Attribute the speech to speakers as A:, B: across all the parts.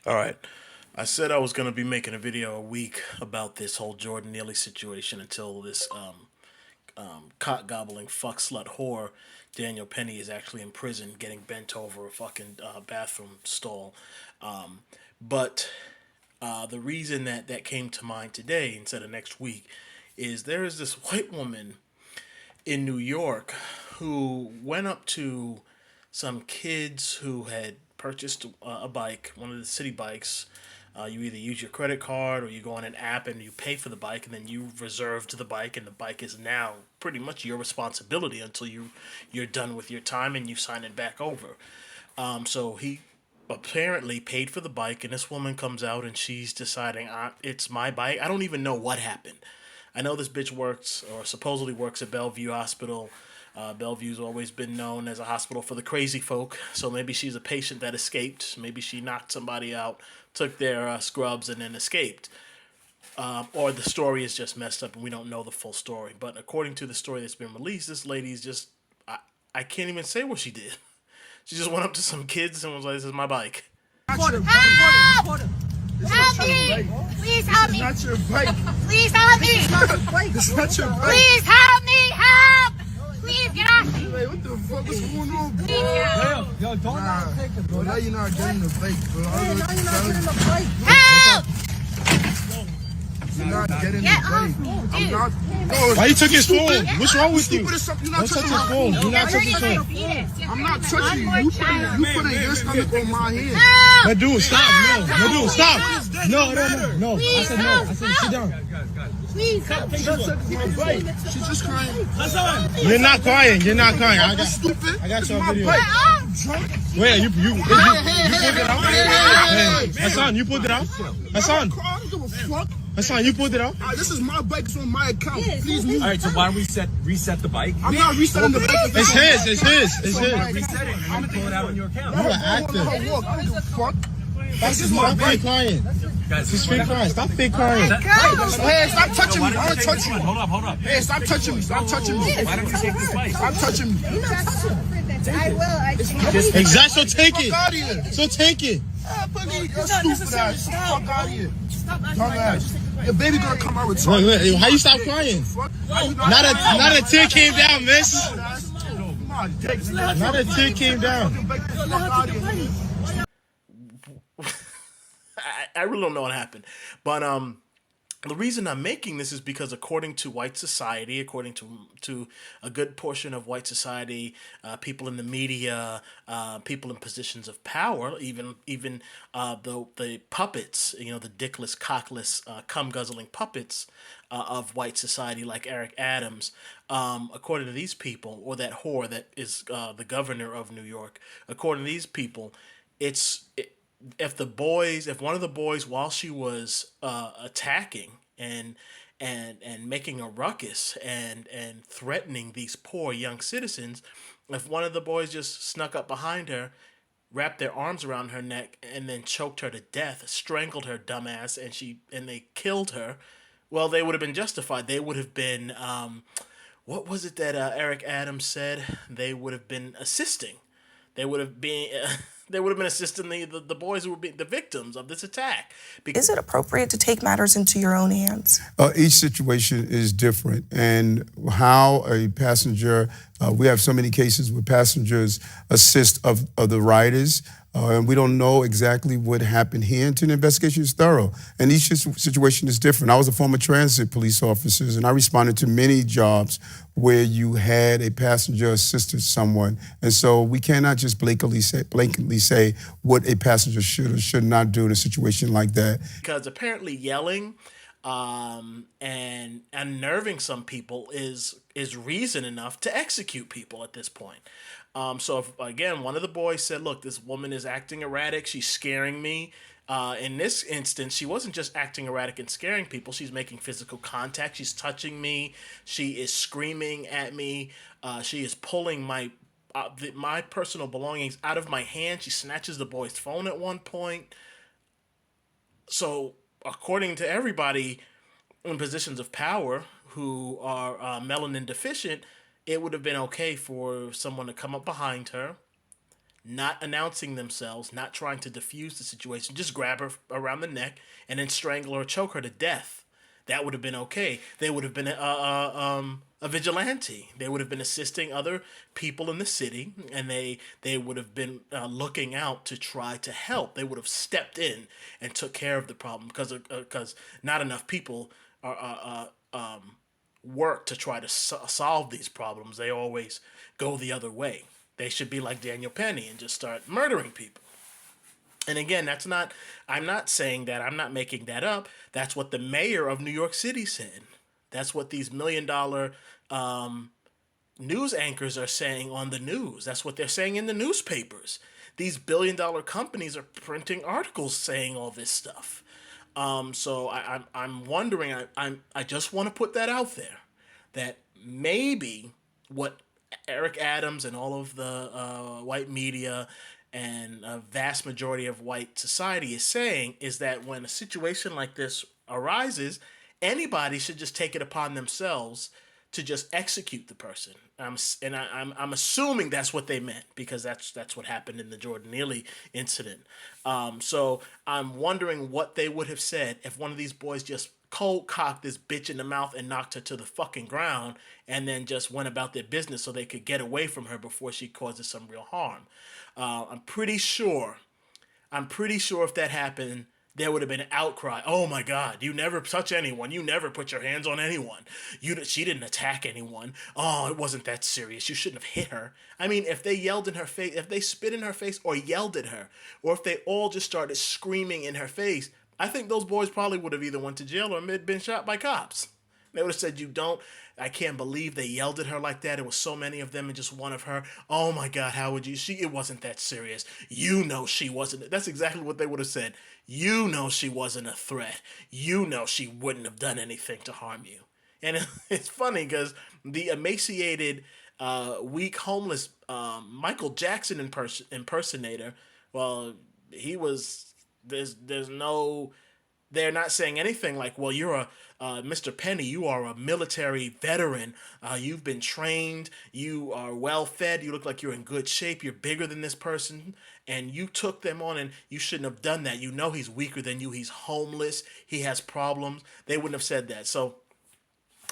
A: All right. I said I was going to be making a video a week about this whole Jordan Neely situation until this cock gobbling fuck slut whore Daniel Penny is actually in prison getting bent over a fucking bathroom stall. But the reason that came to mind today instead of next week is there is this white woman in New York who went up to some kids who had purchased a bike, one of the city bikes. You either use your credit card or you go on an app and you pay for the bike, and then you reserved the bike, and the bike is now pretty much your responsibility until you're done with your time and you sign it back over. So he apparently paid for the bike, and this woman comes out and she's deciding it's my bike. I don't even know what happened. I know this bitch works or supposedly works at Bellevue Hospital. Bellevue's always been known as a hospital for the crazy folk, so maybe she's a patient that escaped. Maybe she knocked somebody out, took their scrubs, and then escaped. Or the story is just messed up and we don't know the full story. But according to the story that's been released, this lady's just, I can't even say what she did. She just went up to some kids and was like, "This is my bike."
B: Help! Help me! Please help me!
C: It's not your bike.
B: Please help me!
C: It's not your bike.
B: Please help me! Help! Please get off me!
C: Hey, what the fuck is going on, bro?
B: Please get off me!
D: Yo, don't not take it, bro.
C: Now you're not getting the bike, bro.
D: Hey, now you're not getting the bike, bro.
B: Help!
C: You're not getting
B: Get
C: the
B: off
C: bike.
B: me,
C: I'm
B: dude!
C: not. Bro,
E: Why you took his phone? What's wrong with you?
C: stupid or something? You're not
E: Don't touch
C: touching
E: his
C: my
E: phone.
C: phone.
E: Do not touch his phone.
C: I'm not touching you. You putting your stomach on my head.
B: Help!
E: My dude, stop. No, my dude, stop. No. I said no. I said sit down.
B: Please help me!
C: She's just crying.
E: You're not crying. You're not crying. I got
C: Stupid.
E: I got
C: It's
E: you on
C: my
E: video.
C: bike.
E: Wait, you pulled it out? Hey, Hassan, you pulled it out? Hassan,
C: I don't give a fuck.
E: Hassan, you pulled it out?
C: This is my bike. It's on my account. Please move.
F: All right, so why don't we reset the bike?
C: I'm not resetting the bike.
E: It's his. It's his. It's his.
F: Reset it and then pull it out on your account.
E: You're an actor.
C: I don't give a fuck.
E: This is my fake crying.
F: Guys,
E: This is fake crying. Stop fake crying.
C: Hey, stop touching me. I don't touch you.
F: Hold up.
C: Hey, stop touching me. Stop touching me.
F: Why don't you take this bike?
C: Stop touching me.
B: I will.
E: Exactly. So take
C: Fuck
E: it.
C: out of here.
E: So take it.
C: You're stupid ass. Fuck out of here. Dumbass. Your baby gonna come out with
E: Wait, how you stop crying?
C: Fuck.
E: Not a tear came down, miss.
C: Come on, take me.
E: Not a tear came down.
C: Fuck out of here.
A: I really don't know what happened. But the reason I'm making this is because according to white society, according to a good portion of white society, people in the media, people in positions of power, even the puppets, the dickless, cockless, cum guzzling puppets of white society, like Eric Adams, according to these people, or that whore that is the governor of New York, according to these people, if one of the boys, while she was attacking and making a ruckus and threatening these poor young citizens, if one of the boys just snuck up behind her, wrapped their arms around her neck, and then choked her to death, strangled her dumbass, and they killed her, well, they would have been justified. They would have been what was it that Eric Adams said? They would have been assisting. They would have been. They would have been assisting the boys who were the victims of this attack.
G: Is it appropriate to take matters into your own hands?
H: Each situation is different, and how a passenger, we have so many cases where passengers assist of the riders, and we don't know exactly what happened here until the investigation is thorough. And each situation is different. I was a former transit police officer, and I responded to many jobs where you had a passenger assisted someone. And so we cannot just blankly say what a passenger should or should not do in a situation like that.
A: Because apparently yelling and unnerving some people is reason enough to execute people at this point. So if, again, one of the boys said, "Look, this woman is acting erratic. She's scaring me." In this instance, she wasn't just acting erratic and scaring people. She's making physical contact. She's touching me. She is screaming at me. She is pulling my personal belongings out of my hand. She snatches the boy's phone at one point. So, according to everybody in positions of power who are melanin deficient, it would have been okay for someone to come up behind her, not announcing themselves, not trying to diffuse the situation, just grab her around the neck and then strangle or choke her to death. That would have been okay. They would have been a vigilante. They would have been assisting other people in the city, and they would have been looking out to try to help. They would have stepped in and took care of the problem because not enough people are work to try to solve these problems. They always go the other way. They should be like Daniel Penny and just start murdering people. And again, that's not, I'm not saying that, I'm not making that up. That's what the mayor of New York City said. That's what these $1 million news anchors are saying on the news. That's what they're saying in the newspapers. These $1 billion companies are printing articles saying all this stuff. So I'm wondering, I just want to put that out there, that maybe what Eric Adams and all of the white media and a vast majority of white society is saying is that when a situation like this arises, anybody should just take it upon themselves to just execute the person. I'm assuming that's what they meant, because that's what happened in the Jordan Neely incident. So I'm wondering what they would have said if one of these boys just cold cocked this bitch in the mouth and knocked her to the fucking ground and then just went about their business so they could get away from her before she causes some real harm. I'm pretty sure if that happened, there would have been an outcry. Oh my God, you never touch anyone. You never put your hands on anyone. She didn't attack anyone. Oh, it wasn't that serious. You shouldn't have hit her. I mean, if they yelled in her face, if they spit in her face or yelled at her, or if they all just started screaming in her face, I think those boys probably would have either went to jail or been shot by cops. They would have said, I can't believe they yelled at her like that. It was so many of them and just one of her. Oh my God, how would you? It wasn't that serious. She wasn't. That's exactly what they would have said. She wasn't a threat. She wouldn't have done anything to harm you. And it's funny because the emaciated, weak, homeless Michael Jackson impersonator, well, he was, there's no... They're not saying anything like, well, you're a Mr. Penny, you are a military veteran. You've been trained. You are well fed. You look like you're in good shape. You're bigger than this person. And you took them on, and you shouldn't have done that. You know he's weaker than you. He's homeless. He has problems. They wouldn't have said that. So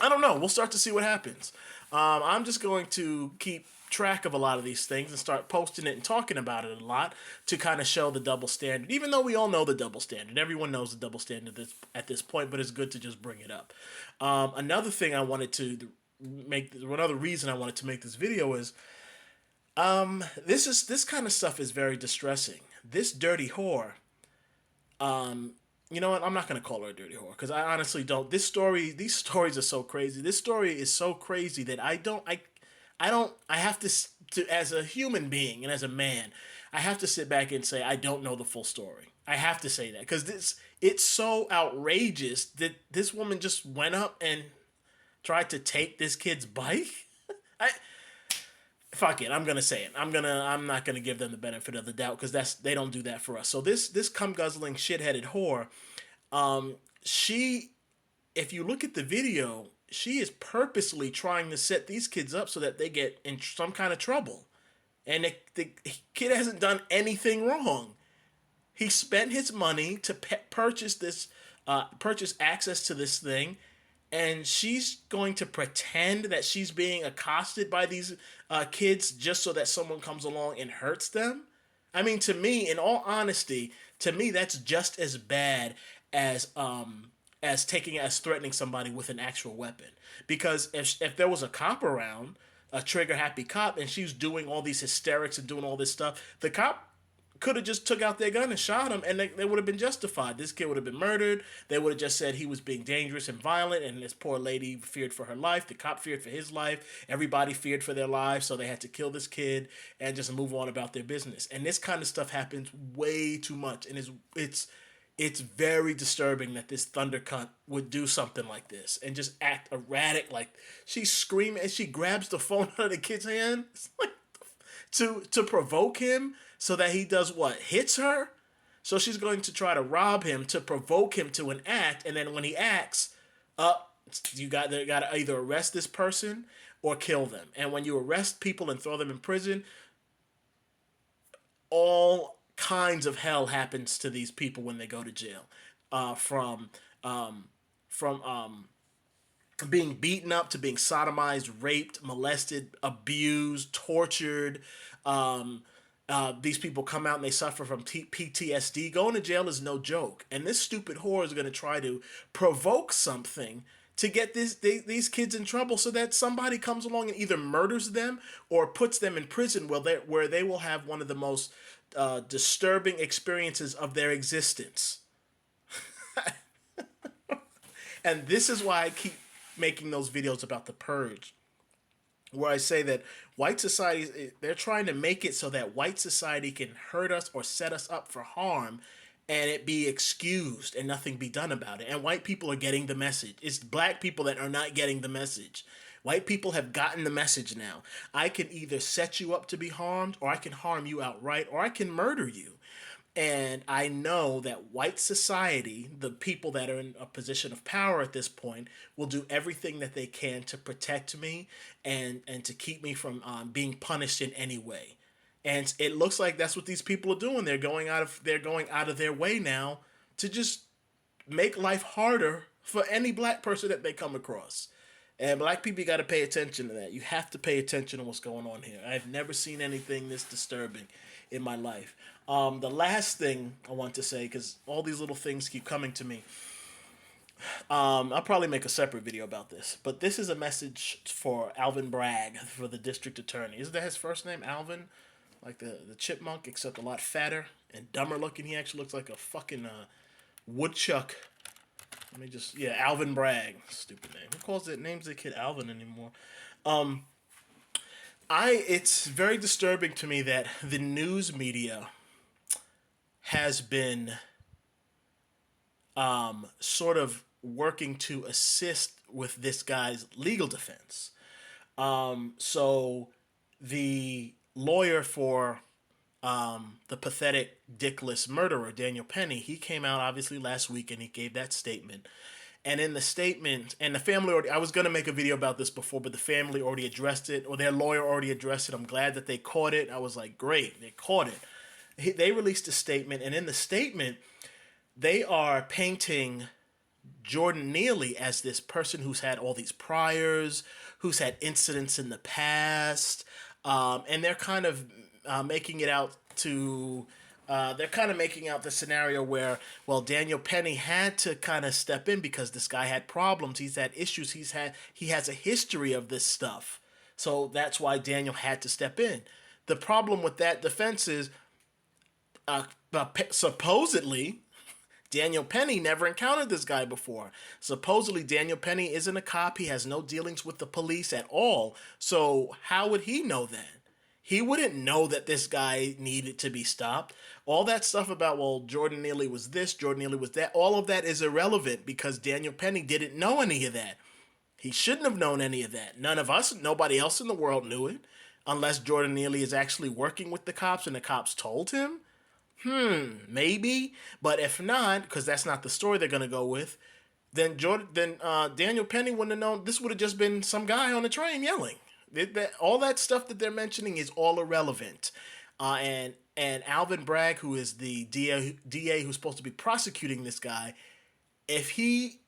A: I don't know. We'll start to see what happens. I'm just going to keep track of a lot of these things and start posting it and talking about it a lot to kind of show the double standard, even though we all know the double standard. Everyone knows the double standard at this point, but it's good to just bring it up. Another thing I wanted to another reason I wanted to make this video is this kind of stuff is very distressing. This dirty whore, you know what? I'm not going to call her a dirty whore because I honestly don't. These stories are so crazy. This story is so crazy that I have to, as a human being and as a man, I have to sit back and say, I don't know the full story. I have to say that because it's so outrageous that this woman just went up and tried to take this kid's bike. Fuck it. I'm going to say it. I'm not going to give them the benefit of the doubt because they don't do that for us. So this cum guzzling shitheaded whore, if you look at the video, she is purposely trying to set these kids up so that they get in some kind of trouble. And the kid hasn't done anything wrong. He spent his money to purchase access to this thing, and she's going to pretend that she's being accosted by these kids just so that someone comes along and hurts them. I mean, to me, in all honesty, that's just as bad as threatening somebody with an actual weapon. Because if there was a cop around, a trigger happy cop, and she's doing all these hysterics and doing all this stuff, the cop could have just took out their gun and shot him, and they would have been justified. This kid would have been murdered. They would have just said he was being dangerous and violent, and this poor lady feared for her life. The cop feared for his life. Everybody feared for their lives, so they had to kill this kid and just move on about their business. And this kind of stuff happens way too much, and it's very disturbing that this thunder cunt would do something like this and just act erratic. Like, she's screaming and she grabs the phone out of the kid's hand to provoke him so that he does what? Hits her? So she's going to try to rob him to provoke him to an act, and then when he acts, you got to either arrest this person or kill them. And when you arrest people and throw them in prison, all kinds of hell happens to these people when they go to jail, from being beaten up to being sodomized, raped, molested, abused, tortured. These people come out and they suffer from PTSD. Going to jail is no joke, and this stupid whore is going to try to provoke something to get these kids in trouble, so that somebody comes along and either murders them or puts them in prison, where they will have one of the most disturbing experiences of their existence. And this is why I keep making those videos about the purge, where I say that white society, they're trying to make it so that white society can hurt us or set us up for harm and it be excused and nothing be done about it. And white people are getting the message. It's black people that are not getting the message. White people have gotten the message now. I can either set you up to be harmed, or I can harm you outright, or I can murder you. And I know that white society, the people that are in a position of power at this point, will do everything that they can to protect me and to keep me from being punished in any way. And it looks like that's what these people are doing. They're going out of their way now to just make life harder for any black person that they come across. And black people, you got to pay attention to that. You have to pay attention to what's going on here. I've never seen anything this disturbing in my life. The last thing I want to say, because all these little things keep coming to me, I'll probably make a separate video about this. But this is a message for Alvin Bragg, for the district attorney. Isn't that his first name, Alvin? Like the chipmunk, except a lot fatter and dumber looking. He actually looks like a fucking woodchuck. Let me just, yeah, Alvin Bragg. Stupid name. Who names their kid Alvin anymore? It's very disturbing to me that the news media has been sort of working to assist with this guy's legal defense. So the lawyer for the pathetic, dickless murderer, Daniel Penny, he came out obviously last week and he gave that statement. And in the statement, and the family already, I was going to make a video about this before, but the family already addressed it, or their lawyer already addressed it. I'm glad that they caught it. I was like, great, they caught it. They released a statement, and in the statement, they are painting Jordan Neely as this person who's had all these priors, who's had incidents in the past, and they're kind of making it out to... they're kind of making out the scenario where, well, Daniel Penny had to kind of step in because this guy had problems. He's had issues. He has a history of this stuff. So that's why Daniel had to step in. The problem with that defense is supposedly Daniel Penny never encountered this guy before. Supposedly Daniel Penny isn't a cop. He has no dealings with the police at all. So how would he know that? He wouldn't know that this guy needed to be stopped. All that stuff about, well, Jordan Neely was this, Jordan Neely was that, all of that is irrelevant because Daniel Penny didn't know any of that. He shouldn't have known any of that. None of us, nobody else in the world knew it, unless Jordan Neely is actually working with the cops and the cops told him. Maybe. But if not, because that's not the story they're going to go with, then Daniel Penny wouldn't have known. This would have just been some guy on the train yelling. All that stuff that they're mentioning is all irrelevant. And Alvin Bragg, who is the DA who's supposed to be prosecuting this guy, if he,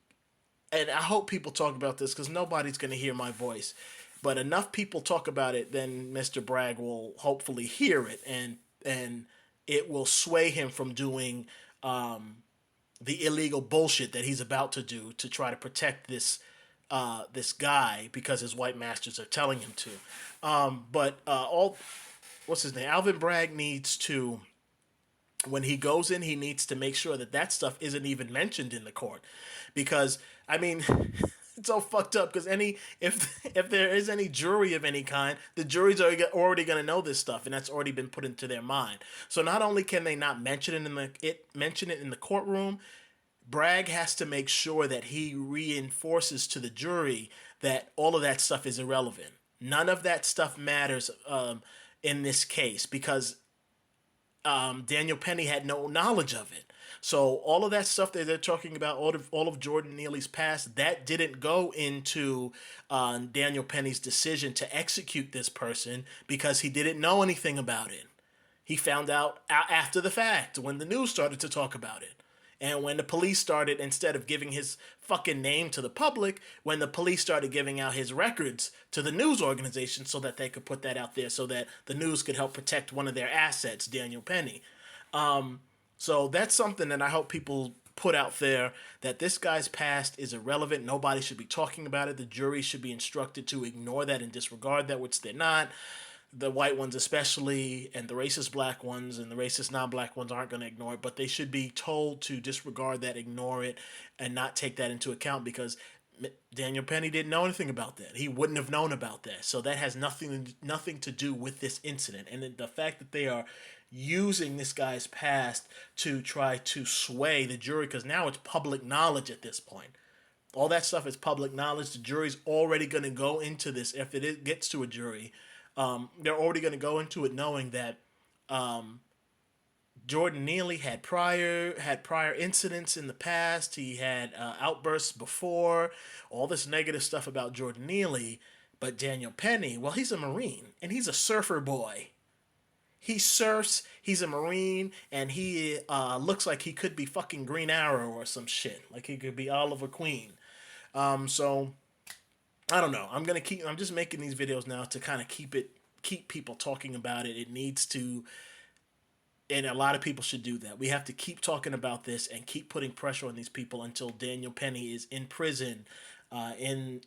A: and I hope people talk about this because nobody's going to hear my voice, but enough people talk about it, then Mr. Bragg will hopefully hear it, and it will sway him from doing the illegal bullshit that he's about to do to try to protect this guy because his white masters are telling him to. What's his name? Alvin Bragg needs to, when he goes in, he needs to make sure that stuff isn't even mentioned in the court. Because, I mean, it's all fucked up because if there is any jury of any kind, the jury's already going to know this stuff, and that's already been put into their mind. So not only can they not mention it in the courtroom, Bragg has to make sure that he reinforces to the jury that all of that stuff is irrelevant. None of that stuff matters in this case because Daniel Penny had no knowledge of it. So all of that stuff that they're talking about, all of Jordan Neely's past, that didn't go into Daniel Penny's decision to execute this person because he didn't know anything about it. He found out after the fact when the news started to talk about it. And when the police started, instead of giving his fucking name to the public, when the police started giving out his records to the news organization so that they could put that out there so that the news could help protect one of their assets, Daniel Penny. So that's something that I hope people put out there, that this guy's past is irrelevant. Nobody should be talking about it. The jury should be instructed to ignore that and disregard that, which they're not. The white ones especially, and the racist black ones and the racist non-black ones aren't going to ignore it, but they should be told to disregard that, ignore it, and not take that into account, because Daniel Penny didn't know anything about that. He wouldn't have known about that. So that has nothing to do with this incident. And the fact that they are using this guy's past to try to sway the jury, because now it's public knowledge at this point. All that stuff is public knowledge. The jury's already going to go into this, if it gets to a jury. They're already going to go into it knowing that Jordan Neely had prior incidents in the past. He had outbursts before, all this negative stuff about Jordan Neely. But Daniel Penny, well, he's a Marine, and he's a surfer boy. He surfs, he's a Marine, and he looks like he could be fucking Green Arrow or some shit. Like he could be Oliver Queen. So I don't know. I'm just making these videos now to kind of keep people talking about it. It needs to, and a lot of people should do that. We have to keep talking about this and keep putting pressure on these people until Daniel Penny is in prison, in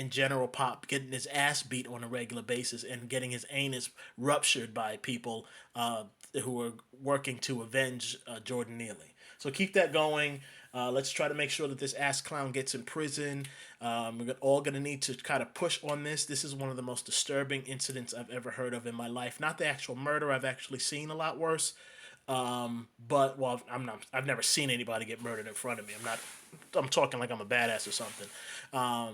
A: general pop, getting his ass beat on a regular basis and getting his anus ruptured by people who are working to avenge Jordan Neely. So keep that going. Let's try to make sure that this ass clown gets in prison. We're all going to need to kind of push on this. This is one of the most disturbing incidents I've ever heard of in my life. Not the actual murder. I've actually seen a lot worse. But, well, I've never seen anybody get murdered in front of me. I'm talking like I'm a badass or something.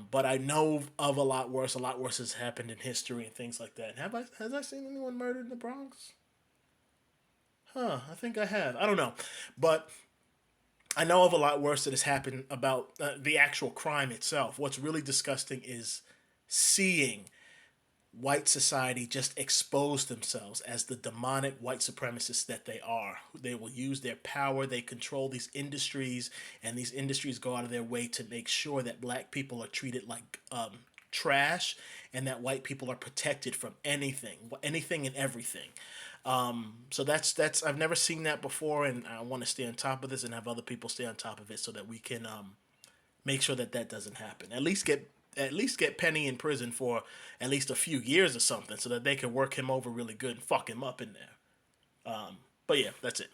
A: But I know of a lot worse. A lot worse has happened in history and things like that. Has I seen anyone murdered in the Bronx? I think I have. I don't know. But I know of a lot worse that has happened about the actual crime itself. What's really disgusting is seeing white society just expose themselves as the demonic white supremacists that they are. They will use their power. They control these industries, and these industries go out of their way to make sure that black people are treated like trash, and that white people are protected from anything and everything. So that's I've never seen that before, and I want to stay on top of this and have other people stay on top of it so that we can make sure that doesn't happen. At least get Penny in prison for at least a few years or something, so that they can work him over really good and fuck him up in there. But yeah, that's it.